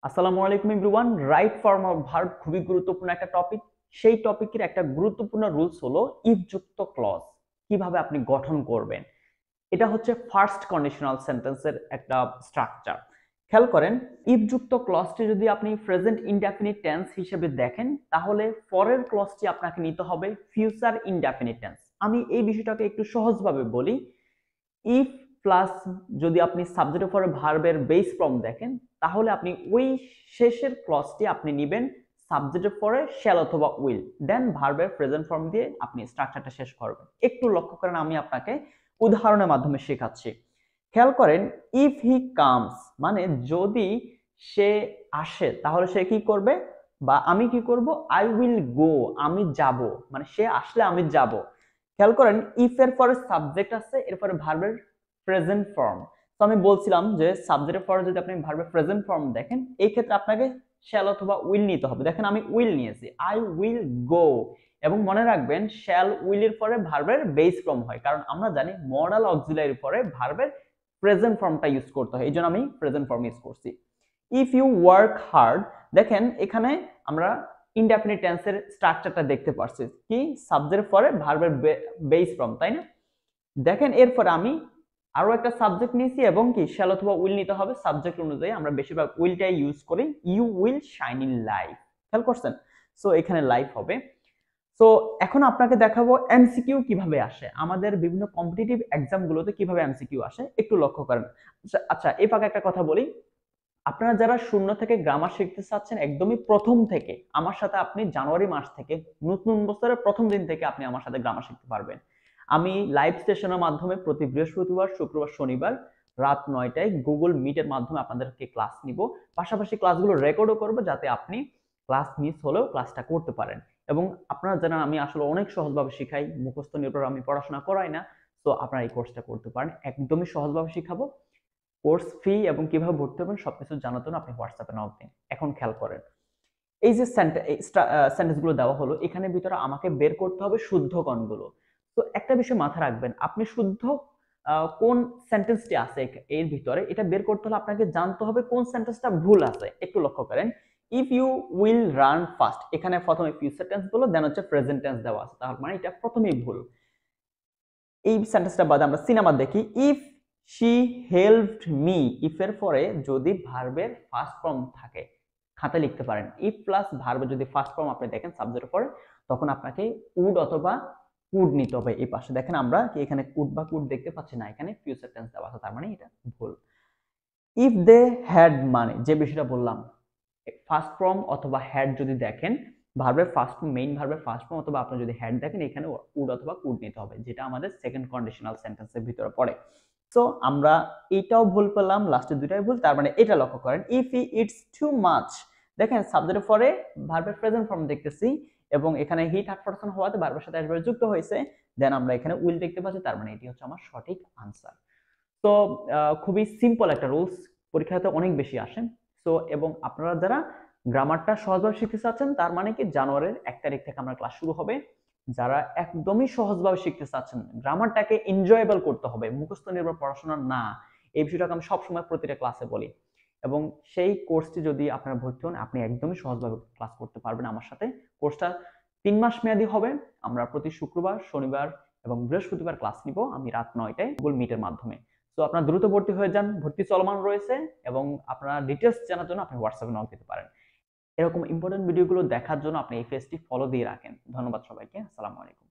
আসসালামু আলাইকুম everyone. Right form of verb খুবই গুরুত্বপূর্ণ একটা টপিক। সেই টপিকের একটা গুরুত্বপূর্ণ রুলস হলো ইফ যুক্ত ক্লজ কিভাবে আপনি গঠন করবেন। এটা হচ্ছে ফার্স্ট কন্ডিশনাল সেন্টেন্সের একটা স্ট্রাকচার। খেয়াল করেন, ইফ যুক্ত ক্লজটি যদি আপনি প্রেজেন্ট ইনডেফিনিট টেন্স হিসেবে দেখেন, তাহলে পরের ক্লজটি আপনাকে নিতে হবে ফিউচার ইনডেফিনিট টেন্স। আমি এই বিষয়টাকে একটু সহজভাবে বলি। ইফ প্লাস যদি আপনি সাবজেক্ট ফর ভার্বের বেস ফর্ম দেখেন, তাহলে আপনি ওই শেষের ক্লজটি আপনি নেবেন সাবজেক্ট ফরে শ্যাল অথবা উইল, দেন ভার্বের প্রেজেন্ট ফর্ম দিয়ে আপনি স্ট্রাকচারটা শেষ করবেন। একটু লক্ষ্য করেন, আমি আপনাকে উদাহরণের মাধ্যমে শেখাচ্ছি। খেয়াল করেন, ইফ হি কামস মানে যদি সে আসে, তাহলে সে কি করবে বা আমি কি করব, আই উইল গো, আমি যাব, মানে সে আসলে আমি যাব। খেয়াল করেন, ইফ এর পরে সাবজেক্ট আছে, এরপরে ভার্বের প্রেজেন্ট ফর্ম। তো আমি বলছিলাম যে সাবজেক্টের পরে যদি আপনি ভার্বের প্রেজেন্ট ফর্ম দেখেন, এই ক্ষেত্রে আপনাকে শ্যাল অথবা উইল নিতে হবে। দেখেন আমি উইল নিয়েছি, আই উইল গো। এবং মনে রাখবেন, শ্যাল উইল এর পরে ভার্বের বেস ফর্ম হয়, কারণ আমরা জানি মডাল অক্সিলারির পরে ভার্বের প্রেজেন্ট ফর্মটা ইউজ করতে হয়, এই জন্য আমি প্রেজেন্ট ফর্ম ইউজ করছি। ইফ ইউ ওয়ার্ক হার্ড, দেখেন এখানে আমরা ইনডেফিনিট টেন্সের স্ট্রাকচারটা দেখতে পাচ্ছি, কি সাবজেক্টের পরে ভার্বের বেস ফর্ম, তাই না? দেখেন এরপর আমি আরো একটা সাবজেক্ট নিয়েছি এবং কি শ্যাল অথবা উইল নিতে হবে। সাবজেক্ট অনুযায়ী আমরা বেশিরভাগ উইলটাই ইউজ করি। You will shine in life, খেয়াল করছেন? সো এখানে লাইফ হবে। সো এখন আপনাকে দেখাবো এমসিকিউ কিভাবে আসে, আমাদের বিভিন্ন কম্পিটিটিভ এক্সাম গুলোতে কিভাবে এমসিকিউ আসে একটু লক্ষ্য করেন। আচ্ছা, এই ফাঁকে একটা কথা বলি, আপনারা যারা শূন্য থেকে গ্রামার শিখতে চাচ্ছেন একদমই প্রথম থেকে, আমার সাথে আপনি জানুয়ারি মাস থেকে, নতুন বছরের প্রথম দিন থেকে আপনি আমার সাথে গ্রামার শিখতে পারবেন। আমি লাইভ সেশনের মাধ্যমে প্রতি বৃহস্পতিবার, শুক্রবার, শনিবার রাত 9টায় গুগল মিটের মাধ্যমে আপনাদেরকে ক্লাস নিব। পাশাপাশি ক্লাসগুলো রেকর্ডও করব, যাতে আপনি ক্লাস মিস হলেও ক্লাসটা করতে পারেন। এবং আপনারা জানেন আমি আসলে অনেক সহজভাবে শিখাই, মুখস্থ নির্ভর আমি পড়াশোনা করাই না। তো আপনারা এই কোর্সটা করতে পারেন, একদমই সহজভাবে শিখাবো। কোর্স ফি এবং কিভাবে ভর্তি হবেন সবকিছু জানার জন্য আপনি হোয়াটসঅ্যাপে নক দিন। এখন খেয়াল করেন, এই যে সেন্টেন্স গুলো দেওয়া হলো, এখানে ভিতরে আমাকে বের করতে হবে শুদ্ধ কোণগুলো। তো একটা বিষয় মাথায় রাখবেন, আপনি শুদ্ধ কোন সেন্টেন্সটি আছে এর ভিতরে, এটা বের করতে হলে আপনাকে জানতে হবে কোন সেন্টেন্সটা ভুল আছে। একটু লক্ষ্য করেন, if you will run fast, এখানে প্রথমে ফিউচার টেন্স বলো, দেন হচ্ছে প্রেজেন্ট টেন্স দেওয়া আছে, তার মানে এটা প্রথমেই ভুল। এই সেন্টেন্সটা বাদে আমরা সিনেমা দেখি, if she helped me, if এর পরে যদি ভার্বের ফার্স্ট ফর্ম থাকে, খাতায় লিখতে পারেন, ইফ প্লাস ভার্বের যদি ফার্স্ট ফর্ম আপনি দেখেন সাবজেক্টের পরে, তখন আপনাকে উড অথবা কুড নিতে হবে। এই পাশে দেখেন আমরা কি এখানে কুড বা কুড দেখতে পাচ্ছি না, এখানে ফিউচার টেন্স দেওয়া আছে, তার মানে এটা ভুল। ইফ দে হ্যাড মানে যে বিষয়টা বললাম, ফার্স্ট ফর্ম অথবা হ্যাড যদি দেখেন, ভার্বের ফার্স্ট ফর্ম, মেইন ভার্বের ফার্স্ট ফর্ম অথবা আপনি যদি হ্যাড দেখেন, এখানে উড অথবা কুড নিতে হবে, যেটা আমাদের সেকেন্ড কন্ডিশনাল সেন্টেন্সের ভিতরে পড়ে। সো আমরা এটাও ভুল পেলাম, লাস্টের দুটাই ভুল, তার মানে এটা লক্ষ্য করেন, if he eats too much, দেখেন সাবজেক্টের পরে ভার্বের প্রেজেন্ট ফর্ম দেখতেছি এবং এখানে হি থার্ড পারসন হওয়াতে ভার্বের সাথে অ্যাডভার্ব যুক্ত হয়েছে, দেন আমরা এখানে উইল দেখতে পাচ্ছি, তার মানে এটি হচ্ছে আমার সঠিক আনসার। তো খুবই সিম্পল একটা রুলস, পরীক্ষাতে অনেক বেশি আসে। সো এবং আপনারা যারা গ্রামারটা সহজভাবে শিখতে চাচ্ছেন, তার মানে কি জানুয়ারির 1 তারিখ থেকে আমরা ক্লাস শুরু হবে। যারা একদমই সহজভাবে শিখতে চাচ্ছেন, গ্রামারটাকে এনজয়েবল করতে হবে, মুখস্থ নির্ভর পড়াশোনা না, এই বিষয়টাকে আমি সবসময় প্রতিটা ক্লাসে বলি। এবং সেই কোর্সটি যদি আপনারা ভর্তি হন, আপনি একদমই সহজভাবে ক্লাস করতে পারবেন আমার সাথে। কোর্সটা 3 মাস মেয়াদী হবে। আমরা প্রতি শুক্রবার, শনিবার এবং বৃহস্পতিবার ক্লাস নিব, আমি রাত 9টায় গুগল মিটের মাধ্যমে। তো আপনারা দ্রুত ভর্তি হয়ে যান, ভর্তি চলমান রয়েছে। এবং আপনারা ডিটেলস জানার জন্য আপনি হোয়াটসঅ্যাপে নক দিতে পারেন। এরকম ইম্পর্টেন্ট ভিডিওগুলো দেখার জন্য আপনি এই পেজটি ফলো দিয়ে রাখেন। ধন্যবাদ সবাইকে, আসসালামু আলাইকুম।